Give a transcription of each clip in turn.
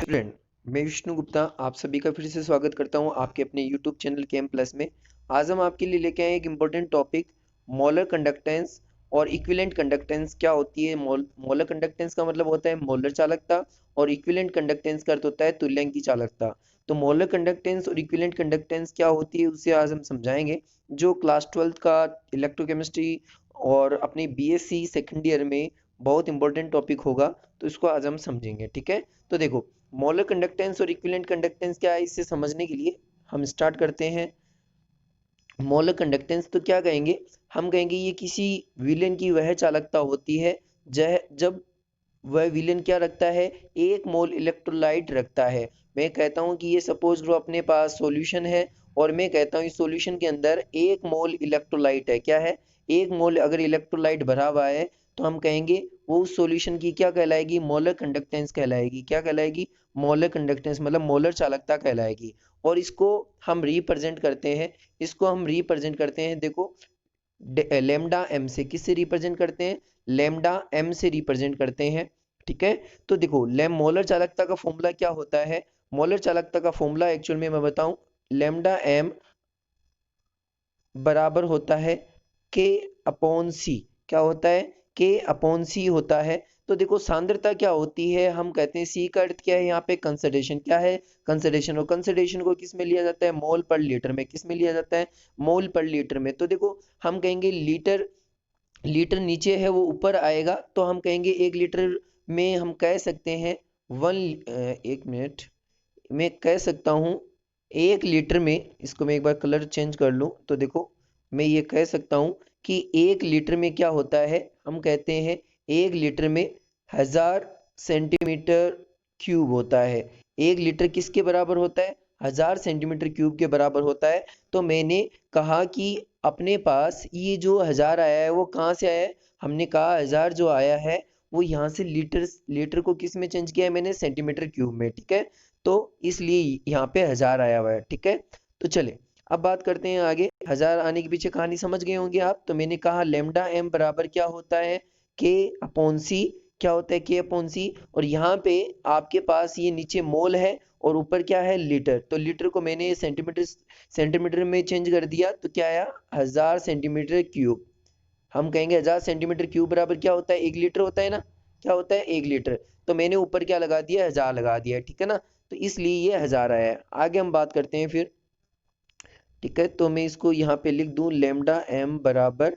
Student, मैं विष्णु गुप्ता आप सभी का फिर से स्वागत करता हूं आपके अपने YouTube चैनल केम प्लस में। आज हम आपके लिए लेके आए एक इम्पोर्टेंट टॉपिक मोलर कंडक्टेंस और इक्विवेलेंट कंडक्टेंस क्या होती है। मोलर कंडक्टेंस का मतलब होता है मोलर चालकता और इक्विवेलेंट कंडक्टेंस का अर्थ होता है तुल्यांकी चालकता। तो मोलर कंडक्टेंस और इक्विवेलेंट कंडक्टेंस क्या होती है उसे आज हम समझाएंगे। जो क्लास 12 का इलेक्ट्रोकेमिस्ट्री और अपनी BSc सेकेंड ईयर में बहुत इंपॉर्टेंट टॉपिक होगा, तो इसको आज हम समझेंगे। ठीक है, तो देखो मोलर कंडक्टेंस और इक्विवेलेंट कंडक्टेंस क्या है, इसे समझने के लिए हम स्टार्ट करते हैं। मोलर कंडक्टेंस तो क्या कहेंगे, हम कहेंगे ये किसी विलेन की वह चालकता होती है जब वह विलेन क्या रखता है, 1 मोल इलेक्ट्रोलाइट रखता है। मैं कहता हूँ कि ये सपोज लो अपने पास सॉल्यूशन है और मैं कहता हूँ इस सॉल्यूशन के अंदर 1 मोल इलेक्ट्रोलाइट है। क्या है, 1 मोल अगर इलेक्ट्रोलाइट भरा हुआ है तो हम कहेंगे वो उस सॉल्यूशन की क्या कहलाएगी, मोलर कंडक्टेंस कहलाएगी। क्या कहलाएगी, मोलर कंडक्टेंस मतलब मोलर चालकता कहलाएगी। और इसको हम रिप्रेजेंट करते हैं, देखो लेमडा एम से। किससे रिप्रेजेंट करते हैं, लेमडा एम से रिप्रेजेंट करते हैं। ठीक है, तो देखो मोलर चालकता का फॉर्मूला क्या होता है। मोलर चालकता का फॉर्मूला एक्चुअल में मैं बताऊं, लेमडा एम बराबर होता है के अपॉन सी। क्या होता है, के अपॉन सी होता है। तो देखो सांद्रता क्या होती है, हम कहते हैं सी का अर्थ क्या है, यहाँ पे कंसंट्रेशन। क्या है, कंसंट्रेशन। और कंसंट्रेशन को किस में लिया जाता है, मोल पर लीटर में। किस में लिया जाता है, मोल पर लीटर में। तो देखो हम कहेंगे लीटर, लीटर नीचे है वो ऊपर आएगा, तो हम कहेंगे 1 लीटर में हम कह सकते हैं एक मिनट, मैं कह सकता हूँ 1 लीटर में, इसको मैं एक बार कलर चेंज कर लूँ तो देखो मैं ये कह सकता हूँ कि 1 लीटर में क्या होता है, हम कहते हैं 1 लीटर में 1000 सेंटीमीटर क्यूब होता है। 1 लीटर किसके बराबर होता है, 1000 सेंटीमीटर क्यूब के बराबर होता है। तो मैंने कहा कि अपने पास ये जो 1000 आया है वो कहाँ से आया है, हमने कहा 1000 जो आया है वो यहाँ से लीटर, लीटर को किस में चेंज किया है मैंने, सेंटीमीटर क्यूब में। ठीक है, तो इसलिए यहाँ पे 1000 आया हुआ है। ठीक है, तो चले अब बात करते हैं आगे। 1000 आने के पीछे कहानी समझ गए होंगे आप। तो मैंने कहा लेमडा एम बराबर क्या होता है, के अपॉन सी। क्या होता है, के अपॉन सी। और यहाँ पे आपके पास ये नीचे मोल है और ऊपर क्या है, लीटर। तो लीटर को मैंने सेंटीमीटर, सेंटीमीटर में चेंज कर दिया, तो क्या आया, 1000 सेंटीमीटर क्यूब। हम कहेंगे 1000 सेंटीमीटर क्यूब बराबर क्या होता है, 1 लीटर होता है ना। क्या होता है, 1 लीटर। तो मैंने ऊपर क्या लगा दिया, 1000 लगा दिया। ठीक है ना, तो इसलिए ये 1000 आया है। आगे हम बात करते हैं फिर। ठीक है, तो मैं इसको यहाँ पे लिख दूं, लेमडा एम बराबर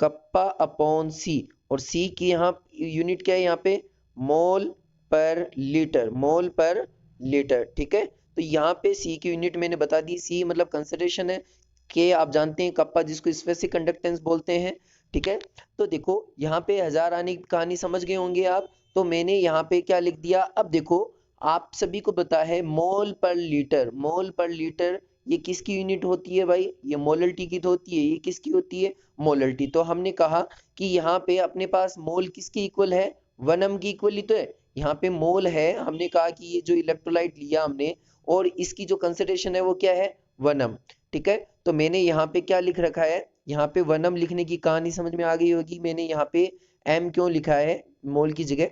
कप्पा अपॉन सी। और सी की यहाँ यूनिट क्या है, यहाँ पे मोल पर लीटर, मोल पर लीटर। ठीक है, तो यहाँ पे सी की यूनिट मैंने बता दी, सी मतलब कंसंट्रेशन है, के आप जानते हैं कप्पा जिसको स्पेसिफिक कंडक्टेंस बोलते हैं। ठीक है, तो देखो यहाँ पे 1000 आने की कहानी समझ गए होंगे आप। तो मैंने यहाँ पे क्या लिख दिया, अब देखो आप सभी को पता है मोल पर लीटर, मोल पर लीटर ये किसकी यूनिट होती है भाई, ये मोलरिटी की तो होती है। ये किसकी होती है, मोलरिटी। तो हमने कहा कि यहाँ पे अपने पास मोल किसकी इक्वल है, 1m की इक्वल ही तो है। यहाँ पे मोल है, हमने कहा कि ये जो इलेक्ट्रोलाइट लिया हमने और इसकी जो कंसंट्रेशन है वो क्या है, 1m। ठीक है, तो मैंने यहाँ पे क्या लिख रखा है, यहाँ पे 1m लिखने की कहानी समझ में आ गई होगी। मैंने यहाँ पे m क्यों लिखा है मोल की जगह।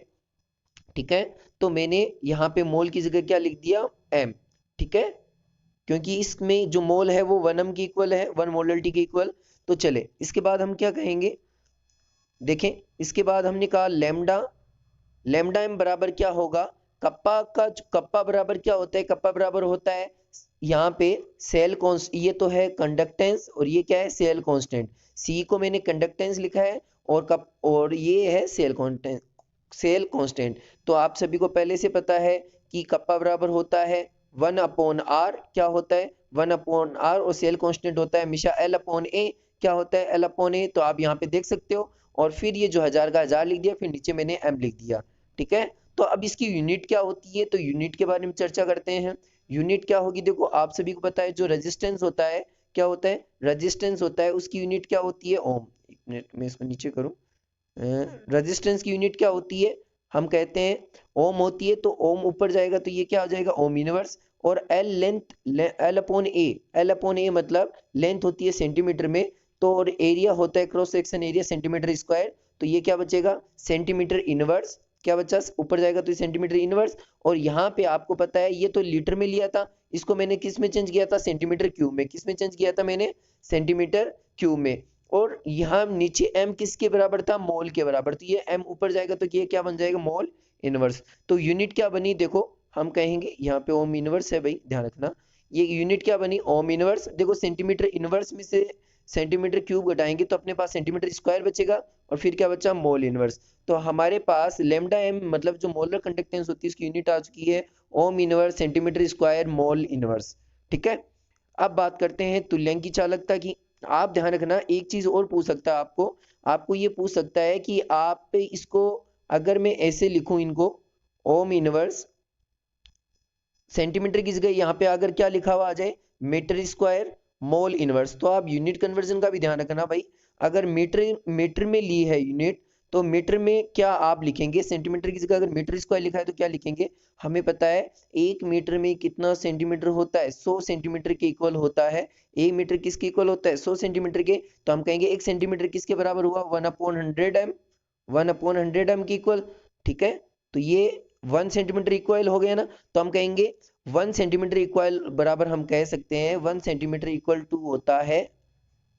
ठीक है, तो मैंने यहाँ पे मोल की जगह क्या लिख दिया, m। ठीक है, क्योंकि इसमें जो मोल है वो 1m की इक्वल है, 1 मोलरिटी के इक्वल। तो चले इसके बाद हम क्या कहेंगे, देखें इसके बाद हमने कहा लेमडा, लेमडा एम बराबर क्या होगा, कप्पा का कप्पा बराबर क्या होता है, कप्पा बराबर होता है यहाँ पे सेल कॉन्स्ट, ये तो है कंडक्टेंस और ये क्या है, सेल कांस्टेंट। सी को मैंने कंडक्टेंस लिखा है और कप, और ये है सेल कांस्टेंट, सेल कांस्टेंट। तो आप सभी को पहले से पता है कि कप्पा बराबर होता है 1/r। क्या होता है, 1/r। और सेल कांस्टेंट होता है हमेशा L/A। क्या होता है, L/A। तो आप यहाँ पे देख सकते हो। और फिर ये जो 1000 का 1000 लिख दिया, फिर नीचे मैंने m लिख दिया। ठीक है, तो अब इसकी यूनिट क्या होती है, तो यूनिट के बारे में चर्चा करते हैं। यूनिट क्या होगी, देखो आप सभी को पता है जो रेजिस्टेंस होता है, क्या होता है, रेजिस्टेंस होता है, उसकी यूनिट क्या होती है, ओम। एक मिनट मैं इसको नीचे करूं, रेजिस्टेंस की यूनिट क्या होती है, हम कहते हैं ओम होती है। तो ओम ऊपर जाएगा तो ये क्या हो जाएगा, ओम यूनिवर्स। और एल लेंथ, L/A मतलब लेंथ होती है सेंटीमीटर में। तो और एरिया होता है cross section area centimetre square. तो ये क्या बचेगा, सेंटीमीटर इनवर्स। क्या बचा, ऊपर जाएगा तो सेंटीमीटर इनवर्स, और यहाँ पे आपको पता है ये तो लीटर में लिया था, इसको मैंने किस में चेंज किया था, सेंटीमीटर क्यूब में। किस में चेंज किया था मैंने, सेंटीमीटर क्यूब में। और यहाँ नीचे m किसके बराबर था, मोल के बराबर, तो ये m ऊपर जाएगा तो ये क्या बन जाएगा, मोल इनवर्स। तो यूनिट क्या बनी, देखो हम कहेंगे यहाँ पे ओम इनवर्स है भाई, ध्यान रखना, ये यूनिट क्या बनी, ओम इनवर्स। देखो सेंटीमीटर इनवर्स में से सेंटीमीटर क्यूब घटाएंगे तो अपने पास सेंटीमीटर स्क्वायर बचेगा, और फिर क्या बचा, मोल इनवर्स। तो हमारे पास लेमडा एम मतलब जो मोलर कंडक्टेंस होती है उसकी यूनिट आ चुकी है ओम inverse centimetre square mole inverse. ठीक है, अब बात करते हैं तुल्यांकी चालकता की। आप ध्यान रखना, एक चीज और पूछ सकता है आपको, आपको ये पूछ सकता है कि आप इसको अगर मैं ऐसे लिखूं इनको, ओम इनवर्स सेंटीमीटर किस गए, यहाँ पे अगर क्या लिखा हुआ आ जाए, मीटर स्क्वायर मोल इनवर्स, तो आप यूनिट कन्वर्जन का भी ध्यान रखना भाई। अगर मीटर मीटर में ली है यूनिट, तो मीटर में क्या आप लिखेंगे, सेंटीमीटर की जगह अगर मीटर स्क्वायर लिखा है तो क्या लिखेंगे, हमें पता है 1 मीटर में कितना सेंटीमीटर होता है, 100 सेंटीमीटर के इक्वल होता है। 1 मीटर किसके इक्वल होता है, 100 सेंटीमीटर के। तो हम कहेंगे 1 सेंटीमीटर किसके बराबर हुआ, 1/100 m, 1/100 m के इक्वल। ठीक है, तो ये 1 सेंटीमीटर इक्वल हो गया ना, तो हम कहेंगे 1 सेंटीमीटर इक्वल बराबर, हम कह सकते हैं 1 सेंटीमीटर इक्वल टू होता है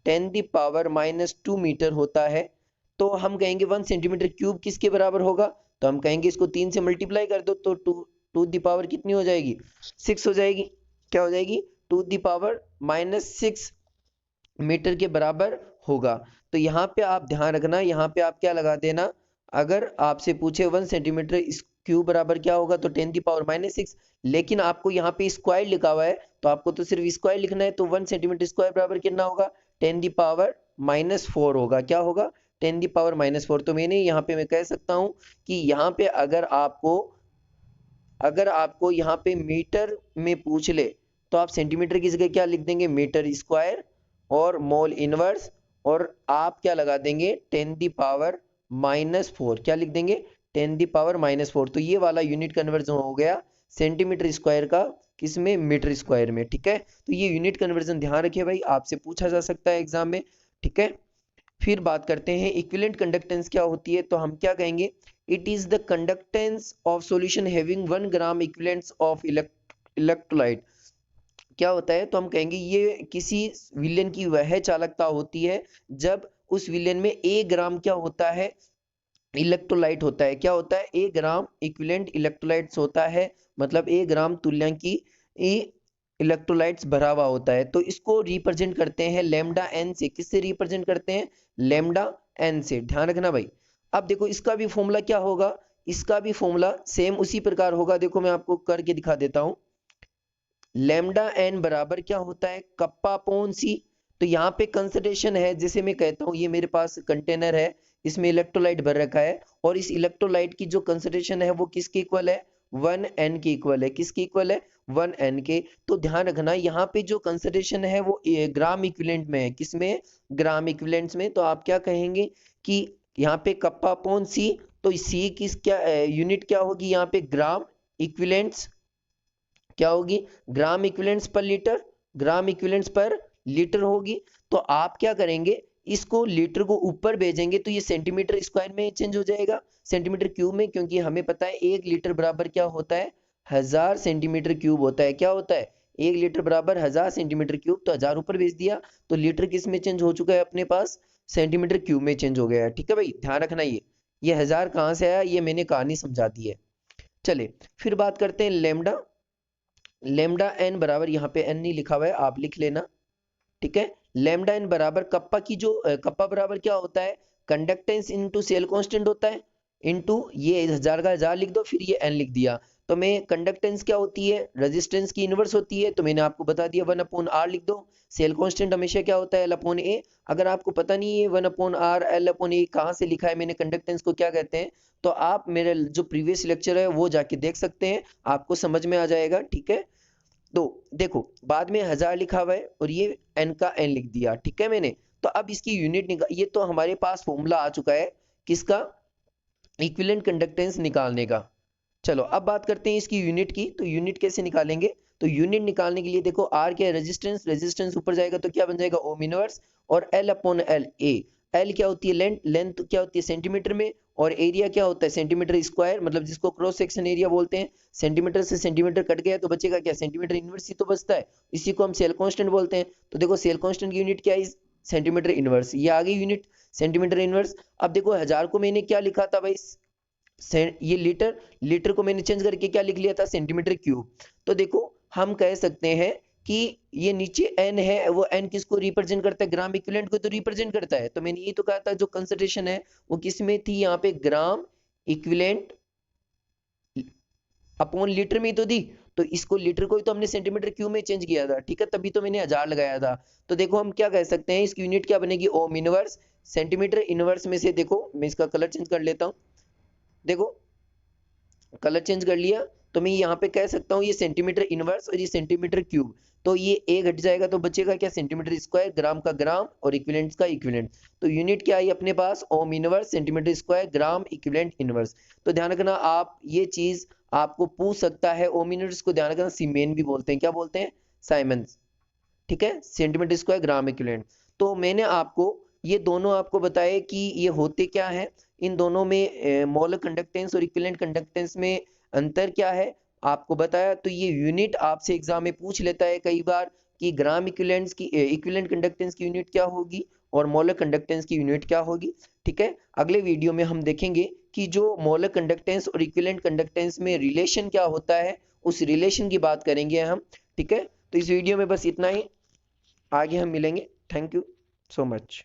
10⁻⁻² मीटर होता है। तो हम कहेंगे 1 सेंटीमीटर क्यूब किसके बराबर होगा, तो हम कहेंगे इसको 3 से मल्टीप्लाई कर दो तो टू दी पावर कितनी हो जाएगी, 6 हो जाएगी। क्या हो जाएगी, टू दी पावर -6 मीटर के बराबर होगा। तो यहाँ पे आप ध्यान रखना, यहाँ पे आप क्या लगा देना, अगर आपसे पूछे 1 सेंटीमीटर इस क्यूब बराबर क्या होगा तो 10⁻⁻6, लेकिन आपको यहाँ पे स्क्वायर लिखा हुआ है तो आपको तो सिर्फ स्क्वायर लिखना है, तो 1 सेंटीमीटर स्क्वायर बराबर कितना होगा, 10⁻⁻4 होगा। क्या होगा, 10⁻⁻4। तो मैंने यहाँ पे मैं कह सकता हूँ कि यहाँ पे अगर आपको यहाँ पे मीटर में पूछ ले तो आप सेंटीमीटर की जगह क्या लिख देंगे, मीटर स्क्वायर और मोल इनवर्स, और आप क्या लगा देंगे 10⁻⁻4, क्या लिख देंगे 10⁻⁻4। तो ये वाला यूनिट कन्वर्जन हो गया सेंटीमीटर स्क्वायर का किसमें, मीटर स्क्वायर में। ठीक है, तो ये यूनिट कन्वर्जन ध्यान रखिए भाई, आपसे पूछा जा सकता है एग्जाम में। ठीक है, फिर बात करते हैं इक्विवेलेंट कंडक्टेंस क्या होती है, तो हम क्या कहेंगे, it is the conductance of solution having 1 gram equivalents of electrolyte. क्या होता है, तो हम कहेंगे ये किसी विलेन की वह चालकता होती है जब उस विलेन में 1 ग्राम क्या होता है, इलेक्ट्रोलाइट होता है। क्या होता है, 1 ग्राम इक्विवेलेंट इलेक्ट्रोलाइट्स होता है, मतलब 1 ग्राम तुल्यांकी इलेक्ट्रोलाइट्स भरा हुआ होता है। तो इसको रिप्रेजेंट करते हैं लेमडा एन से। किससे रिप्रेजेंट करते हैं, लेमडा एन से, ध्यान रखना भाई। अब देखो इसका भी फॉर्मूला क्या होगा, इसका भी फॉर्मूला सेम उसी प्रकार होगा। देखो मैं आपको करके दिखा देता हूं, लेमडा एन बराबर क्या होता है, कप्पा अपॉन सी। तो यहाँ पे कंसंट्रेशन है, जैसे मैं कहता हूँ ये मेरे पास कंटेनर है, इसमें इलेक्ट्रोलाइट भर रखा है, और इस इलेक्ट्रोलाइट की जो कंसंट्रेशन है वो किसके इक्वल है, 1n के इक्वल है। किसके इक्वल है, 1n के। तो ध्यान रखना यहाँ पे जो कंसंट्रेशन है वो ग्राम इक्विवेलेंट में है, किसमें, ग्राम इक्विवेलेंट्स में। तो आप क्या कहेंगे कि यहाँ पे कप्पा अपॉन सी, तो सी किस क्या यूनिट क्या होगी यहाँ पे, ग्राम इक्विवेलेंट्स, क्या होगी, ग्राम इक्विवेलेंट्स पर लीटर, ग्राम इक्विवेलेंट्स पर लीटर होगी। तो आप क्या करेंगे, इसको लीटर को ऊपर भेजेंगे तो ये सेंटीमीटर स्क्वायर में चेंज हो जाएगा, सेंटीमीटर क्यूब में, क्योंकि हमें पता है 1 लीटर बराबर क्या होता है, 1000 सेंटीमीटर क्यूब होता है। क्या होता है, 1 लीटर बराबर 1000 सेंटीमीटर क्यूब, तो 1000 ऊपर भेज दिया तो लीटर किस में चेंज हो चुका है अपने पास, सेंटीमीटर क्यूब में चेंज हो गया है। ठीक है भाई, ध्यान रखना, ये 1000 कहाँ से आया, ये मैंने कहानी समझा दी है। चले फिर बात करते हैं लेमडा। लेमडा एन बराबर, यहाँ पे एन नहीं लिखा हुआ है, आप लिख लेना। ठीक है, लेमडा एन बराबर कप्पा की जो कप्पा बराबर क्या होता है, कंडक्टेंस इनटू सेल कांस्टेंट होता है, इनटू ये 1000 का 1000 लिख दो, फिर ये एन लिख दिया। तो मैं कंडक्टेंस क्या होती है, रेजिस्टेंस की इनवर्स होती है, तो मैंने आपको बता दिया 1/r लिख दो। सेल कांस्टेंट हमेशा क्या होता है, L/A। अगर आपको पता नहीं है 1/r L/A कहाँ से लिखा है मैंने, कंडक्टेंस को क्या कहते हैं, तो आप मेरे जो प्रीवियस लेक्चर है वो जाके देख सकते हैं, आपको समझ में आ जाएगा। ठीक है, तो देखो बाद में 1000 लिखा हुआ है और ये n का n लिख दिया। ठीक है मैंने, तो अब इसकी यूनिट ये तो हमारे पास फॉर्मूला आ चुका है किसका, इक्विवेलेंट कंडक्टेंस निकालने का। चलो अब बात करते हैं इसकी यूनिट की। तो यूनिट कैसे निकालेंगे, तो यूनिट निकालने के लिए देखो r क्या है, रेजिस्टेंस, रेजिस्टेंस ऊपर जाएगा तो क्या बन जाएगा, ओम इनवर्स, और L/L, ए एल क्या होती है, लेंथ, लेंथ क्या होती है सेंटीमीटर में, और एरिया क्या होता है सेंटीमीटर स्क्वायर, मतलब जिसको क्रॉस सेक्शन एरिया बोलते हैं। सेंटीमीटर से सेंटीमीटर कट गया तो बचेगा क्या, सेंटीमीटर इनवर्स ही तो बचता है, इसी को हम सेल कांस्टेंट बोलते हैं। तो देखो सेल कांस्टेंट की यूनिट क्या है, सेंटीमीटर इनवर्स, ये आ गई यूनिट सेंटीमीटर इनवर्स। अब देखो 1000 को मैंने क्या लिखा था भाई, ये लीटर, लीटर को मैंने चेंज करके क्या लिख लिया था, सेंटीमीटर क्यूब। तो देखो हम कह सकते हैं कि ये नीचे एन है, वो एन किसको रिप्रेजेंट करता है, ग्राम इक्विवेलेंट को तो रिप्रेजेंट करता है। तो मैंने ये तो कहा था जो कंसंट्रेशन है वो किस में थी, यहाँ पे ग्राम इक्विवेलेंट अपॉन लीटर में ही तो दी। तो इसको लीटर को ही तो हमने सेंटीमीटर क्यूब में चेंज किया था, ठीक है, तभी तो मैंने 1000 लगाया था। तो देखो हम क्या कह सकते हैं, इसकी यूनिट क्या बनेगी, ओम इनवर्स। सेंटीमीटर इनवर्स में से देखो मैं इसका कलर चेंज कर लेता हूँ, देखो कलर चेंज कर लिया, तो मैं यहाँ पे कह सकता हूँ ये सेंटीमीटर इनवर्स और ये सेंटीमीटर क्यूब। तो ये ए घट जाएगा तो बचेगा क्या, सेंटीमीटर स्क्वायर, ग्राम का ग्राम और इक्विवेलेंट का इक्विवेलेंट। तो यूनिट क्या आई अपने पास, ohm inverse centimetre square gram equivalent inverse. तो ध्यान रखना आप, ये चीज आपको पूछ सकता है, ओम इनवर्स को ध्यान रखना सीमेन भी बोलते हैं, क्या बोलते हैं, साइमंस, ठीक है, सेंटीमीटर स्क्वायर ग्राम इक्विवेलेंट। तो मैंने आपको ये दोनों आपको बताए कि ये होते क्या है, इन दोनों में मोलर कंडक्टेंस और इक्विवेलेंट कंडक्टेंस में अंतर क्या है आपको बताया। तो ये यूनिट आपसे एग्जाम में पूछ लेता है कई बार कि ग्राम इक्विवेलेंस की इक्विवेलेंट कंडक्टेंस की यूनिट क्या होगी और मोलर कंडक्टेंस की यूनिट क्या होगी, ठीक है। अगले वीडियो में हम देखेंगे कि जो मोलर कंडक्टेंस और इक्विवेलेंट कंडक्टेंस में रिलेशन क्या होता है, उस रिलेशन की बात करेंगे हम, ठीक है। तो इस वीडियो में बस इतना ही, आगे हम मिलेंगे। Thank you so much.